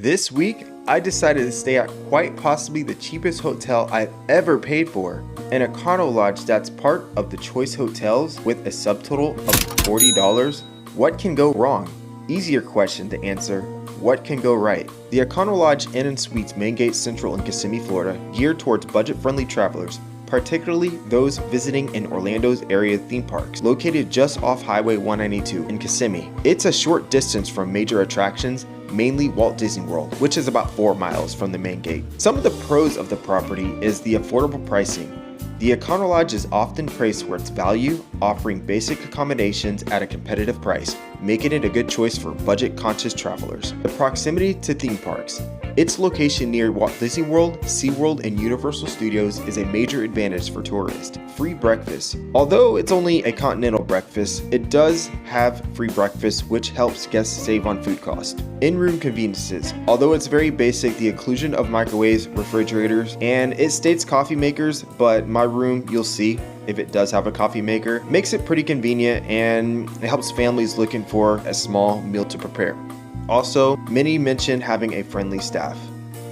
This week, I decided to stay at quite possibly the cheapest hotel I've ever paid for, an Econo Lodge that's part of the Choice Hotels with a subtotal of $40. What can go wrong? Easier question to answer. What can go right? The Econo Lodge Inn and Suites Main Gate Central in Kissimmee, Florida, geared towards budget-friendly travelers, particularly those visiting in Orlando's area theme parks, located just off Highway 192 in Kissimmee. It's a short distance from major attractions, mainly Walt Disney World, which is about 4 miles from the main gate. Some of the pros of the property is the affordable pricing. The Econo Lodge is often praised for its value, offering basic accommodations at a competitive price, making it a good choice for budget-conscious travelers. The proximity to theme parks. Its location near Walt Disney World, SeaWorld, and Universal Studios is a major advantage for tourists. Free breakfast. Although it's only a continental breakfast, it does have free breakfast, which helps guests save on food cost. In-room conveniences. Although it's very basic, the inclusion of microwaves, refrigerators, and it states coffee makers, but my room, you'll see, if it does have a coffee maker, makes it pretty convenient and it helps families looking for a small meal to prepare. Also, many mention having a friendly staff.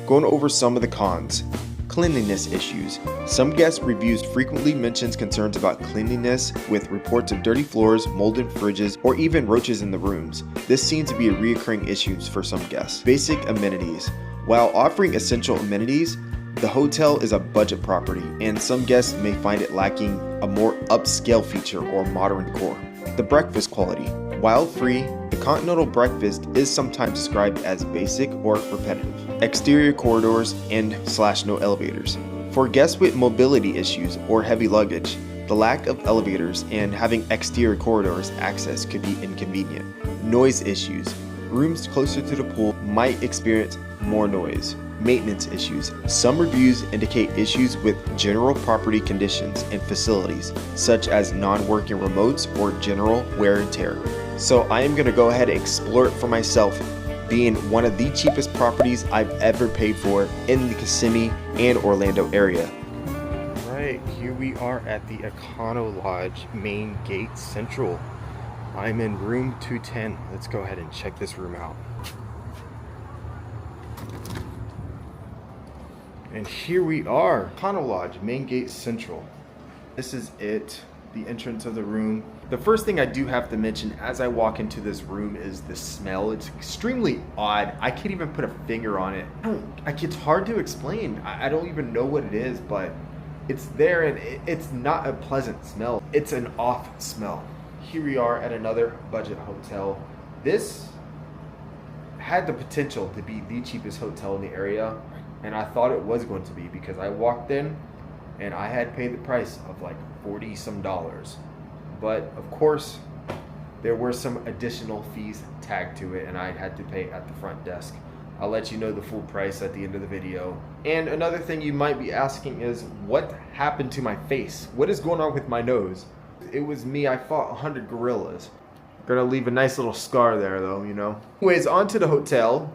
Going over some of the cons. Cleanliness issues. Some guest reviews frequently mentions concerns about cleanliness with reports of dirty floors, molded fridges, or even roaches in the rooms. This seems to be a recurring issue for some guests. Basic amenities. While offering essential amenities, the hotel is a budget property, and some guests may find it lacking a more upscale feature or modern decor. The breakfast quality. While free, the continental breakfast is sometimes described as basic or repetitive. Exterior corridors and / no elevators. For guests with mobility issues or heavy luggage, the lack of elevators and having exterior corridors access could be inconvenient. Noise issues. Rooms closer to the pool might experience more noise. Maintenance issues. Some reviews indicate issues with general property conditions and facilities, such as non-working remotes or general wear and tear. So I am going to go ahead and explore it for myself, being one of the cheapest properties I've ever paid for in the Kissimmee and Orlando area. Alright, here we are at the Econo Lodge Main Gate Central. I'm in room 210. Let's go ahead and check this room out. And here we are, Econo Lodge, Main Gate Central. This is it, the entrance of the room. The first thing I do have to mention as I walk into this room is the smell. It's extremely odd. I can't even put a finger on it. It's hard to explain. I don't even know what it is, but it's there and it's not a pleasant smell. It's an off smell. Here we are at another budget hotel. This had the potential to be the cheapest hotel in the area. And I thought it was going to be because I walked in and I had paid the price of like $40 some. But of course, there were some additional fees tagged to it and I had to pay at the front desk. I'll let you know the full price at the end of the video. And another thing you might be asking is, what happened to my face? What is going on with my nose? It was me, I fought 100 gorillas. Gonna leave a nice little scar there though, you know. Anyways, on to the hotel.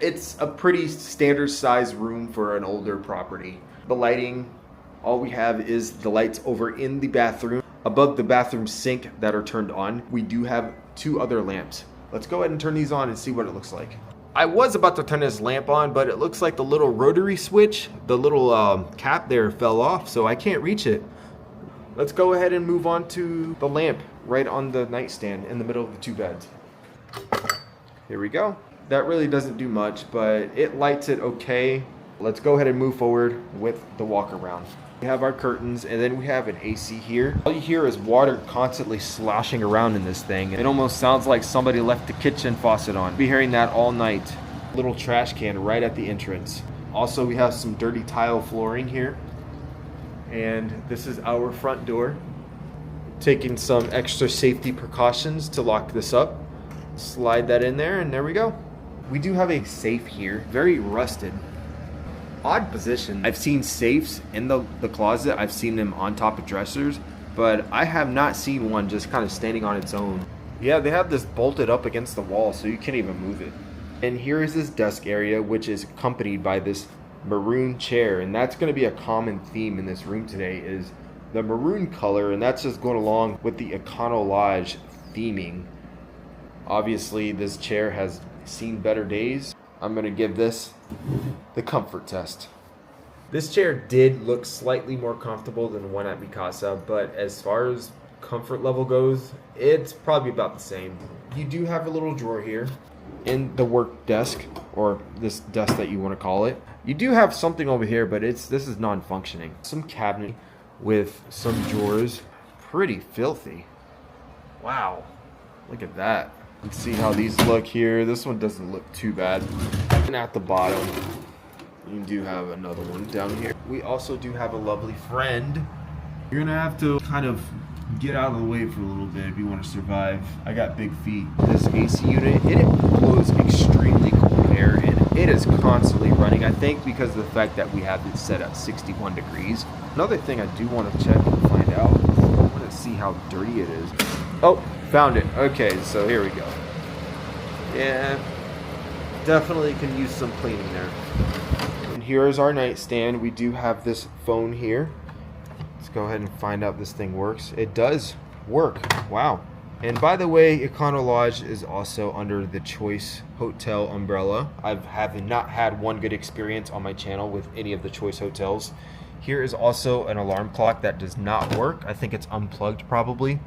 It's a pretty standard size room for an older property. The lighting, all we have is the lights over in the bathroom. Above the bathroom sink that are turned on, we do have 2 other lamps. Let's go ahead and turn these on and see what it looks like. I was about to turn this lamp on, but it looks like the little rotary switch, the little cap there fell off, so I can't reach it. Let's go ahead and move on to the lamp right on the nightstand in the middle of the 2 beds. Here we go. That really doesn't do much, but it lights it okay. Let's go ahead and move forward with the walk around. We have our curtains and then we have an AC here. All you hear is water constantly sloshing around in this thing. It almost sounds like somebody left the kitchen faucet on. We'll be hearing that all night. Little trash can right at the entrance. Also, we have some dirty tile flooring here. And this is our front door. Taking some extra safety precautions to lock this up. Slide that in there and there we go. We do have a safe here, very rusted. Odd position. I've seen safes in the closet. I've seen them on top of dressers, but I have not seen one just kind of standing on its own. Yeah, they have this bolted up against the wall, so you can't even move it. And here is this desk area, which is accompanied by this maroon chair, and that's going to be a common theme in this room today is the maroon color, and that's just going along with the Econo Lodge theming. Obviously, this chair has seen better days. I'm gonna give this the comfort test. This chair did look slightly more comfortable than the one at Mikasa, but as far as comfort level goes, it's probably about the same. You do have a little drawer here in the work desk, or this desk that you want to call it. You do have something over here, but this is non-functioning. Some cabinet with some drawers. Pretty filthy. Wow, look at that. Let's see how these look here. This one doesn't look too bad. And at the bottom, you do have another one down here. We also do have a lovely friend. You're gonna have to kind of get out of the way for a little bit if you want to survive. I got big feet. This AC unit, it blows extremely cold air, and it is constantly running. I think because of the fact that we have it set at 61 degrees. Another thing I do want to check and find out, I want to see how dirty it is. Oh, found it. Okay, so here we go. Yeah, definitely can use some cleaning there. And here is our nightstand. We do have this phone here. Let's go ahead and find out if this thing works. It does work. Wow. And by the way, Econo Lodge is also under the Choice Hotel umbrella. I have not had one good experience on my channel with any of the Choice hotels. Here is also an alarm clock that does not work. I think it's unplugged probably.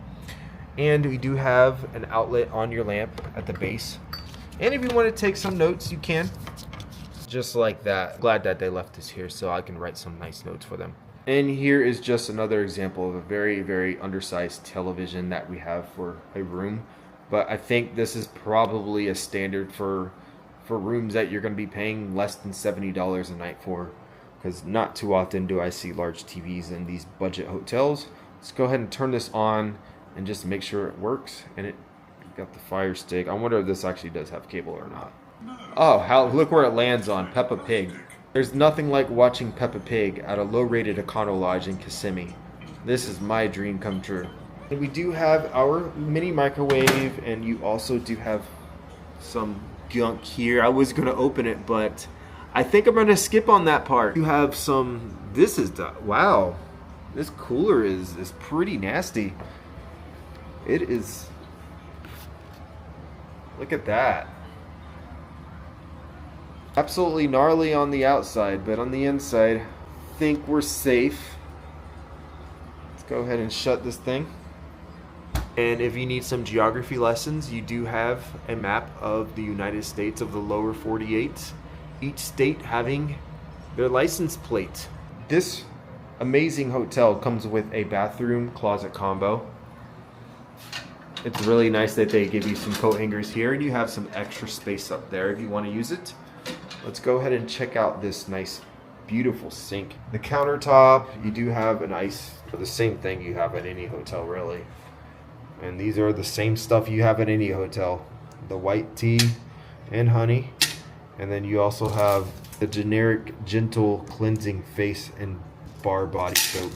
And we do have an outlet on your lamp at the base. And if you want to take some notes, you can. Just like that. Glad that they left this here so I can write some nice notes for them. And here is just another example of a very, very undersized television that we have for a room. But I think this is probably a standard for rooms that you're going to be paying less than $70 a night for. Because not too often do I see large TVs in these budget hotels. Let's go ahead and turn this on and just make sure it works. And it got the Fire Stick. I wonder if this actually does have cable or not. Oh, look where it lands on, Peppa Pig. There's nothing like watching Peppa Pig at a low-rated Econo Lodge in Kissimmee. This is my dream come true. And we do have our mini microwave, and you also do have some gunk here. I was going to open it, but I think I'm going to skip on that part. You have some, wow. This cooler is pretty nasty. It is, look at that. Absolutely gnarly on the outside, but on the inside, I think we're safe. Let's go ahead and shut this thing. And if you need some geography lessons, you do have a map of the United States of the lower 48. Each state having their license plate. This amazing hotel comes with a bathroom closet combo. It's really nice that they give you some coat hangers here, and you have some extra space up there if you want to use it. Let's go ahead and check out this nice, beautiful sink. The countertop, you do have an ice, the same thing you have at any hotel, really. And these are the same stuff you have at any hotel. The white tea and honey. And then you also have the generic, gentle, cleansing face and bar body soap.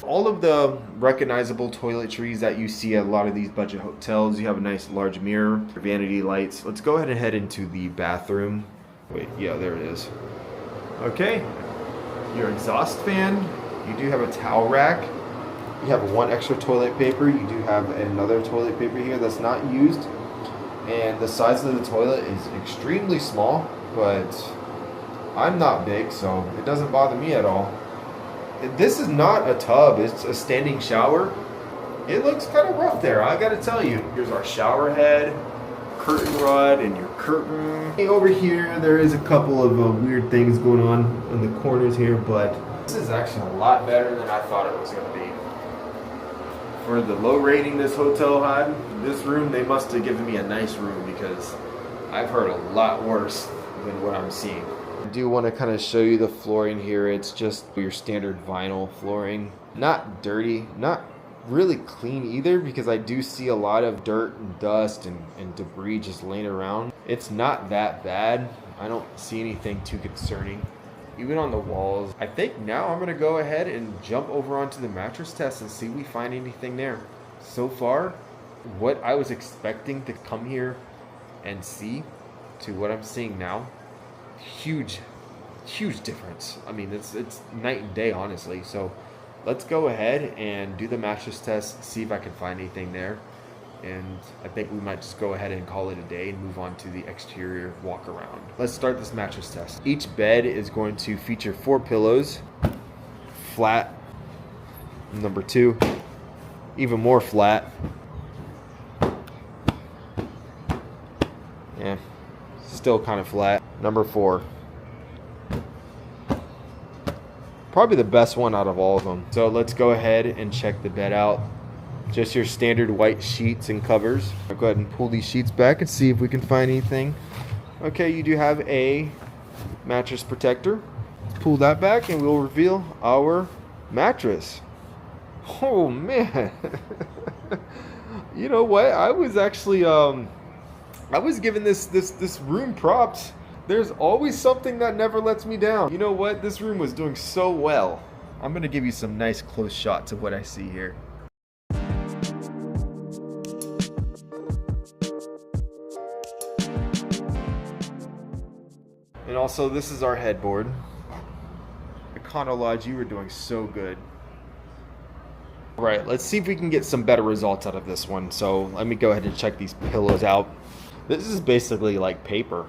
All of the recognizable toiletries that you see at a lot of these budget hotels. You have a nice large mirror, vanity lights. Let's go ahead and head into the bathroom. Wait, yeah, there it is. Okay, your exhaust fan. You do have a towel rack. You have one extra toilet paper. You do have another toilet paper here that's not used. And the size of the toilet is extremely small, but I'm not big, so it doesn't bother me at all. This is not a tub, it's a standing shower. It looks kind of rough there, I gotta tell you. Here's our shower head, curtain rod, and your curtain. Over here, there is a couple of weird things going on in the corners here, but this is actually a lot better than I thought it was gonna be. For the low rating this hotel had, this room, they must have given me a nice room because I've heard a lot worse than what I'm seeing. I do want to kind of show you the flooring here. It's just your standard vinyl flooring. Not dirty, not really clean either, because I do see a lot of dirt and dust and debris just laying around. It's not that bad. I don't see anything too concerning. Even on the walls. I think now I'm going to go ahead and jump over onto the mattress test and see if we find anything there. So far, what I was expecting to come here and see to what I'm seeing now, huge difference. I mean, it's night and day, honestly. So let's go ahead and do the mattress test, see if I can find anything there. and I think we might just go ahead and call it a day and move on to the exterior walk around. Let's start this mattress test. Each bed is going to feature 4 pillows, flat, number 2, even more flat. Yeah, still kind of flat. Number 4. Probably the best one out of all of them. So let's go ahead and check the bed out. Just your standard white sheets and covers. I'll go ahead and pull these sheets back and see if we can find anything. Okay, you do have a mattress protector. Let's pull that back and we'll reveal our mattress. Oh man. You know what? I was actually I was giving this room props. There's always something that never lets me down. You know what? This room was doing so well. I'm gonna give you some nice close shots of what I see here. And also, this is our headboard. Econo Lodge, you were doing so good. All right, let's see if we can get some better results out of this one. So let me go ahead and check these pillows out. This is basically like paper.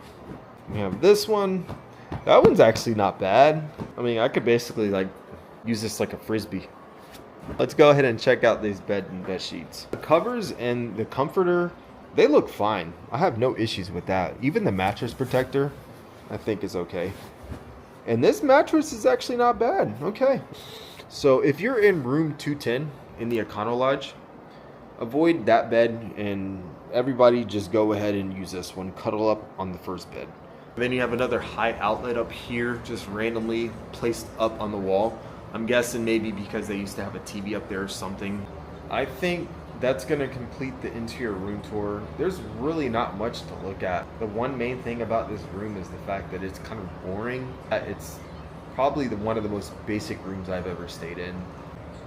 We have this one. That one's actually not bad. I mean, I could basically like use this like a frisbee. Let's go ahead and check out these bed and bed sheets. The covers and the comforter, they look fine. I have no issues with that. Even the mattress protector, I think is okay. And this mattress is actually not bad. Okay. So if you're in room 210 in the Econo Lodge, avoid that bed and everybody just go ahead and use this one. Cuddle up on the first bed. Then you have another high outlet up here, just randomly placed up on the wall. I'm guessing maybe because they used to have a TV up there or something. I think that's gonna complete the interior room tour. There's really not much to look at. The one main thing about this room is the fact that it's kind of boring. It's probably one of the most basic rooms I've ever stayed in.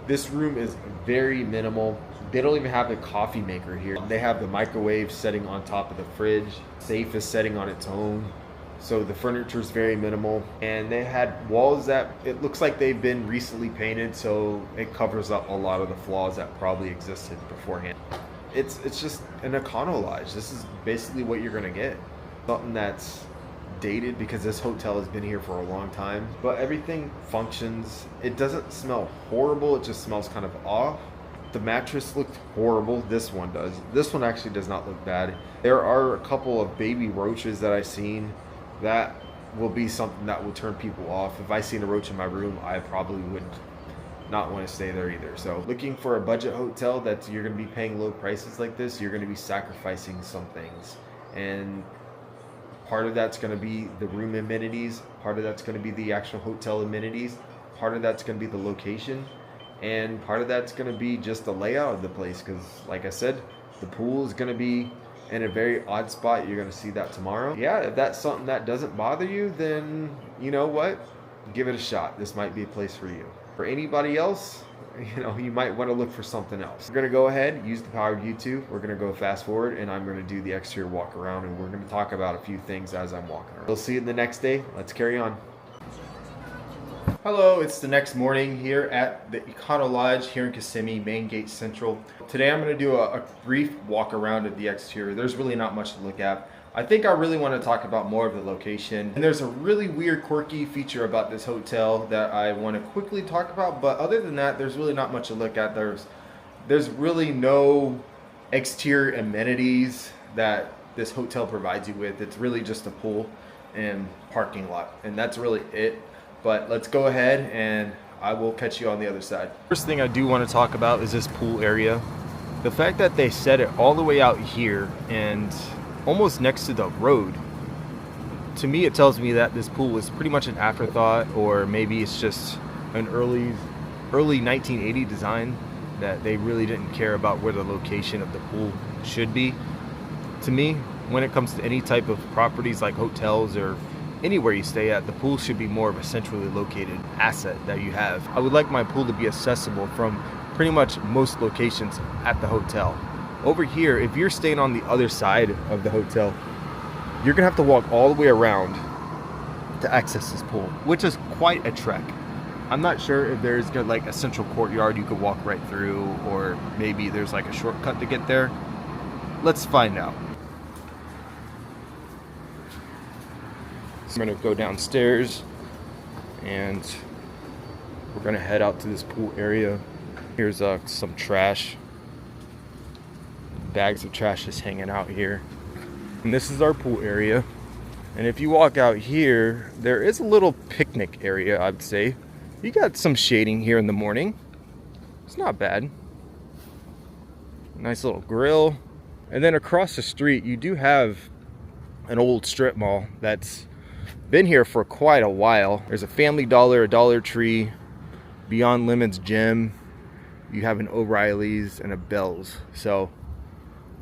This room is very minimal. They don't even have a coffee maker here. They have the microwave setting on top of the fridge. Safe is setting on its own. So the furniture is very minimal. And they had walls that it looks like they've been recently painted, so it covers up a lot of the flaws that probably existed beforehand. It's just an Econo Lodge. This is basically what you're gonna get. Something that's dated because this hotel has been here for a long time, but everything functions. It doesn't smell horrible, it just smells kind of off. The mattress looked horrible. This one does. This one actually does not look bad. There are a couple of baby roaches that I've seen that will be something that will turn people off. If I seen a roach in my room, I probably would not want to stay there either. So looking for a budget hotel that you're going to be paying low prices like this, you're going to be sacrificing some things. And part of that's going to be the room amenities, part of that's going to be the actual hotel amenities, part of that's going to be the location, and part of that's going to be just the layout of the place, because like I said, the pool is going to be in a very odd spot. You're going to see that tomorrow. Yeah, if that's something that doesn't bother you, then you know what? Give it a shot. This might be a place for you. For anybody else, you know, you might want to look for something else. We're going to go ahead, use the power of YouTube. We're going to go fast forward, and I'm going to do the exterior walk around, and we're going to talk about a few things as I'm walking around. We'll see you the next day. Let's carry on. Hello, it's the next morning here at the Econo Lodge here in Kissimmee, Main Gate Central. Today I'm going to do a brief walk around of the exterior. There's really not much to look at. I think I really want to talk about more of the location. And there's a really weird, quirky feature about this hotel that I want to quickly talk about. But other than that, there's really not much to look at. There's really no exterior amenities that this hotel provides you with. It's really just a pool and parking lot. And that's really it. But let's go ahead and I will catch you on the other side. First thing I do want to talk about is this pool area. The fact that they set it all the way out here and almost next to the road, to me it tells me that this pool was pretty much an afterthought, or maybe it's just an early 1980 design that they really didn't care about where the location of the pool should be. To me, when it comes to any type of properties like hotels or anywhere you stay at, the pool should be more of a centrally located asset that you have. I would like my pool to be accessible from pretty much most locations at the hotel. Over here, if you're staying on the other side of the hotel, you're gonna have to walk all the way around to access this pool, which is quite a trek. I'm not sure if there's like a central courtyard you could walk right through, or maybe there's like a shortcut to get there. Let's find out. So I'm gonna go downstairs and we're gonna head out to this pool area. Here's some trash. Bags of trash just hanging out here. And this is our pool area. And if you walk out here, there is a little picnic area, I'd say. You got some shading here in the morning. It's not bad. Nice little grill. And then across the street, you do have an old strip mall that's been here for quite a while. There's a Family Dollar, a Dollar Tree, Beyond Limits gym. You have an O'Reilly's and a Bell's. So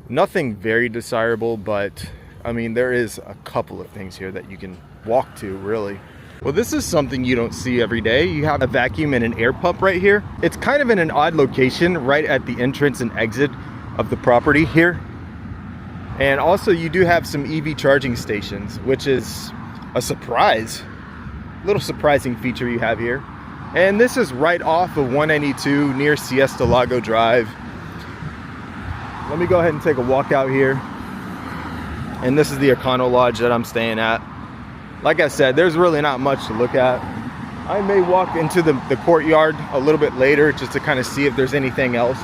nothing very desirable, but I mean, there is a couple of things here that you can walk to, really. Well, this is something you don't see every day. You have a vacuum and an air pump right here. It's kind of in an odd location right at the entrance and exit of the property here. And also you do have some EV charging stations, which is a surprise. Little surprising feature you have here. And this is right off of 192 near Siesta Lago Drive. Let me go ahead and take a walk out here. And this is the Econo Lodge that I'm staying at. Like I said, there's really not much to look at. I may walk into the courtyard a little bit later just to kind of see if there's anything else.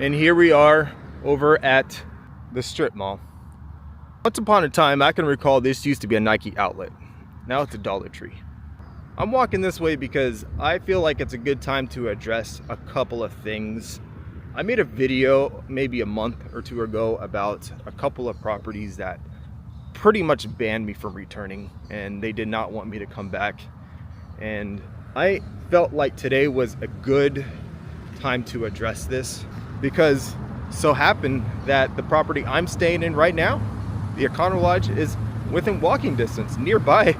And here we are over at the strip mall. Once upon a time, I can recall this used to be a Nike outlet. Now it's a Dollar Tree. I'm walking this way because I feel like it's a good time to address a couple of things. I made a video maybe a month or two ago about a couple of properties that pretty much banned me from returning, and they did not want me to come back. And I felt like today was a good time to address this, because so happened that the property I'm staying in right now, the Econo Lodge, is within walking distance nearby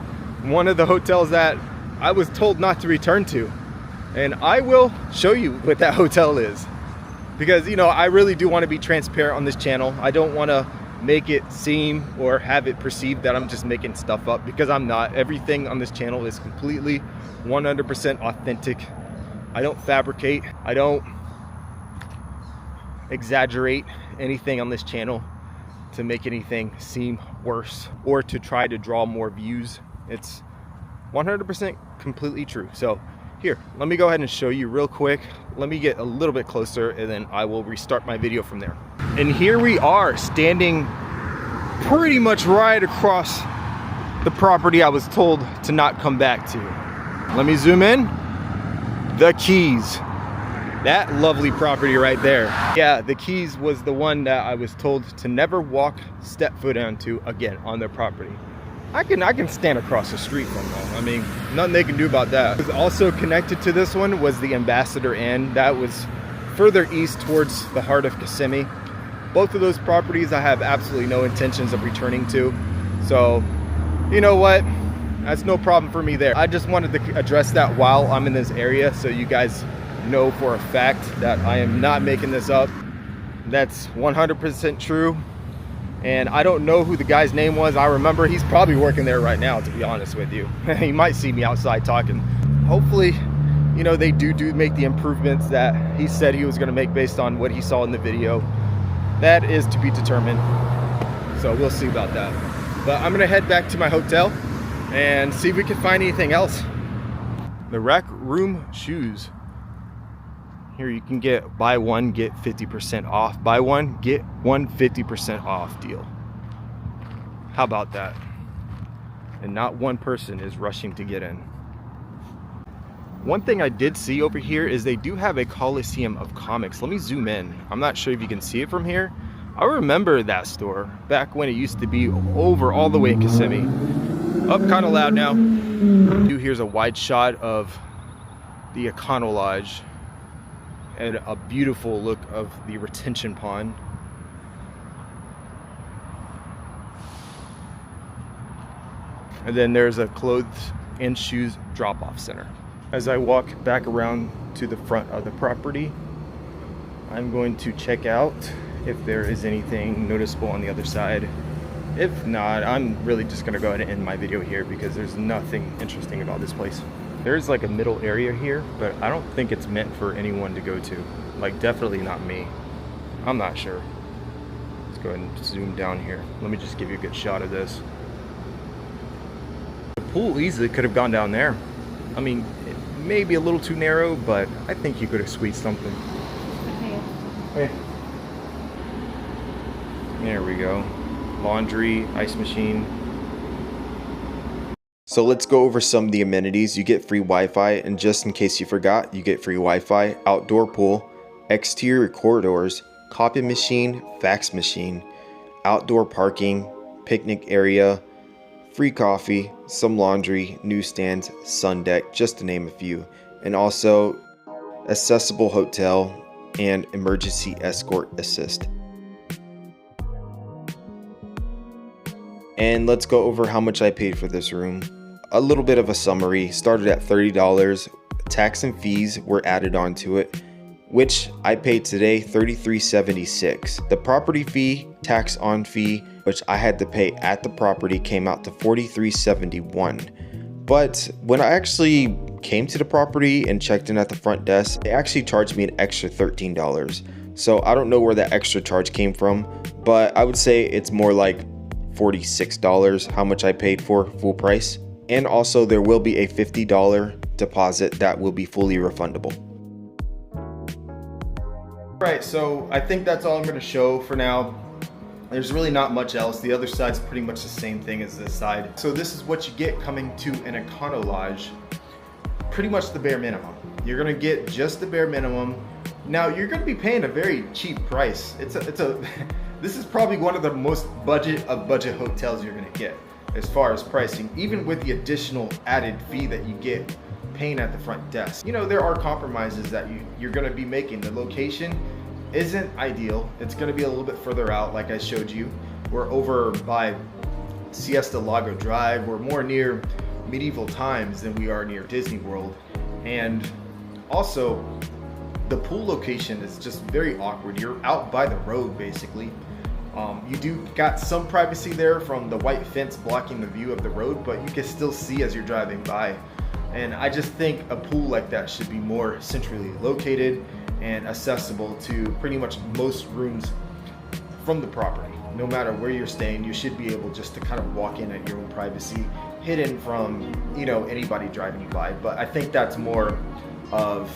one of the hotels that I was told not to return to. And I will show you what that hotel is, because, you know, I really do want to be transparent on this channel. I don't want to make it seem or have it perceived that I'm just making stuff up, because I'm not. Everything on this channel is completely 100% authentic. I don't fabricate. I don't exaggerate anything on this channel to make anything seem worse or to try to draw more views. It's 100% completely true. So here, let me go ahead and show you real quick. Let me get a little bit closer and then I will restart my video from there. And here we are, standing pretty much right across the property I was told to not come back to. Let me zoom in. The Keys. That lovely property right there. Yeah, the Keys was the one that I was told to never step foot onto again on their property. I can stand across the street from them. I mean, nothing they can do about that. Also connected to this one was the Ambassador Inn. That was further east towards the heart of Kissimmee. Both of those properties I have absolutely no intentions of returning to. So, you know what? That's no problem for me there. I just wanted to address that while I'm in this area so you guys know for a fact that I am not making this up. That's 100% true. And I don't know who the guy's name was. I remember he's probably working there right now, to be honest with you. He might see me outside talking. Hopefully, you know, they do make the improvements that he said he was going to make based on what he saw in the video. That is to be determined. So we'll see about that. But I'm going to head back to my hotel and see if we can find anything else. The Rec Room shoes. Here you can get buy one, get 50% off. Buy one, get one 50% off deal. How about that? And not one person is rushing to get in. One thing I did see over here is they do have a Coliseum of Comics. Let me zoom in. I'm not sure if you can see it from here. I remember that store back when it used to be over all the way in Kissimmee. Up kind of loud now. Here's a wide shot of the Econo Lodge and a beautiful look of the retention pond. And then there's a clothes and shoes drop-off center. As I walk back around to the front of the property, I'm going to check out if there is anything noticeable on the other side. If not, I'm really just gonna go ahead and end my video here because there's nothing interesting about this place. There's like a middle area here, but I don't think it's meant for anyone to go to. Like, definitely not me. I'm not sure. Let's go ahead and zoom down here. Let me just give you a good shot of this. The pool easily could have gone down there. I mean, it may be a little too narrow, but I think you could have squeezed something. Hey. There we go. Laundry, ice machine. So let's go over some of the amenities. You get free Wi-Fi, and just in case you forgot, you get free Wi-Fi, outdoor pool, exterior corridors, copy machine, fax machine, outdoor parking, picnic area, free coffee, some laundry, newsstands, sun deck, just to name a few, and also accessible hotel and emergency escort assist. And let's go over how much I paid for this room. A little bit of a summary. Started at $30. Tax and fees were added onto it, which I paid today $33.76. The property fee, tax on fee, which I had to pay at the property, came out to $43.71. But when I actually came to the property and checked in at the front desk, they actually charged me an extra $13. So I don't know where that extra charge came from, but I would say it's more like $46 how much I paid for full price. And also there will be a $50 deposit that will be fully refundable. Alright, so I think that's all I'm going to show for now. There's really not much else. The other side's pretty much the same thing as this side. So this is what you get coming to an Econo Lodge. Pretty much the bare minimum. You're going to get just the bare minimum. Now you're going to be paying a very cheap price. This is probably one of the most budget hotels you're going to get as far as pricing, even with the additional added fee that you get paying at the front desk. You know, there are compromises that you're going to be making. The location isn't ideal. It's going to be a little bit further out, like I showed you. We're over by Siesta Lago Drive. We're more near medieval times than we are near Disney World. And also, the pool location is just very awkward. You're out by the road, basically. You do got some privacy there from the white fence blocking the view of the road, but you can still see as you're driving by. And I just think a pool like that should be more centrally located and accessible to pretty much most rooms from the property. No matter where you're staying, you should be able just to kind of walk in at your own privacy, hidden from, you know, anybody driving you by. But I think that's more of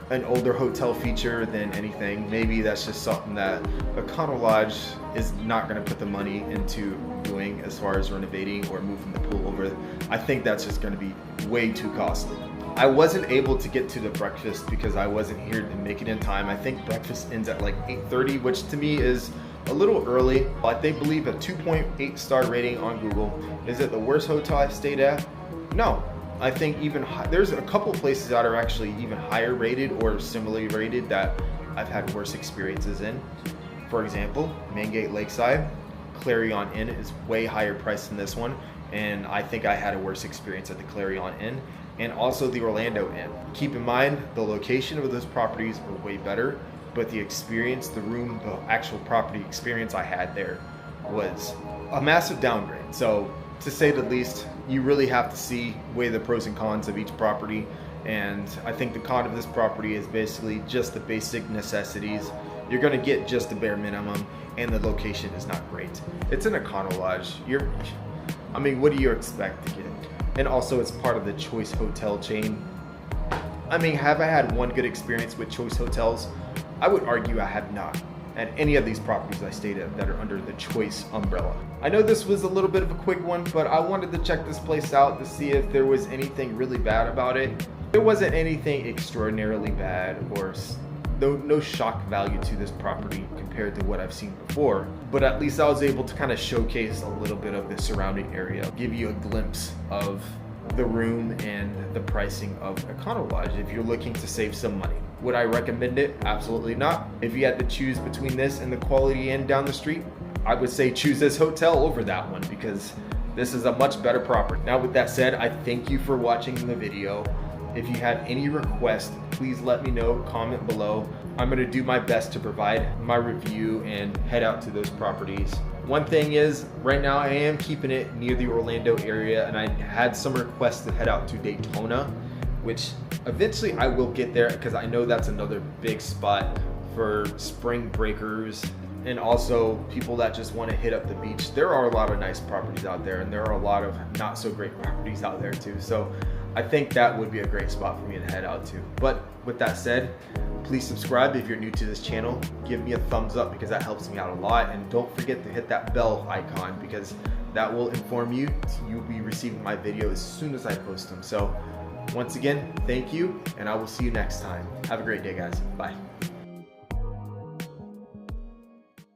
an older hotel feature than anything. Maybe that's just something that Econo Lodge is not going to put the money into doing as far as renovating or moving the pool over. I think that's just going to be way too costly. I wasn't able to get to the breakfast because I wasn't here to make it in time. I think breakfast ends at like 8:30, which to me is a little early. They believe a 2.8 star rating on Google. Is it the worst hotel I've stayed at? No. I think there's a couple places that are actually even higher rated or similarly rated that I've had worse experiences in. For example, Mangate Lakeside, Clarion Inn is way higher priced than this one, and I think I had a worse experience at the Clarion Inn, and also the Orlando Inn. Keep in mind, the location of those properties are way better, but the experience, the room, the actual property experience I had there was a massive downgrade. So to say the least, you really have to weigh the pros and cons of each property. And I think the con of this property is basically just the basic necessities. You're gonna get just the bare minimum, and the location is not great. It's an Econo Lodge. I mean, what do you expect to get? And also it's part of the Choice Hotel chain. I mean, have I had one good experience with Choice Hotels? I would argue I have not at any of these properties I stayed at that are under the Choice umbrella. I know this was a little bit of a quick one, but I wanted to check this place out to see if there was anything really bad about it. There wasn't anything extraordinarily bad or no shock value to this property compared to what I've seen before, but at least I was able to kind of showcase a little bit of the surrounding area, give you a glimpse of the room and the pricing of Econo Lodge if you're looking to save some money. Would I recommend it? Absolutely not. If you had to choose between this and the Quality Inn down the street, I would say choose this hotel over that one because this is a much better property. Now with that said, I thank you for watching the video. If you have any requests, please let me know, comment below. I'm gonna do my best to provide my review and head out to those properties. One thing is, right now I am keeping it near the Orlando area, and I had some requests to head out to Daytona, which eventually I will get there because I know that's another big spot for spring breakers and also people that just want to hit up the beach. There are a lot of nice properties out there, and there are a lot of not so great properties out there too. So I think that would be a great spot for me to head out to. But with that said, please subscribe if you're new to this channel. Give me a thumbs up because that helps me out a lot. And don't forget to hit that bell icon because that will inform you. You'll be receiving my video as soon as I post them. So once again, thank you, and I will see you next time. Have a great day, guys. Bye.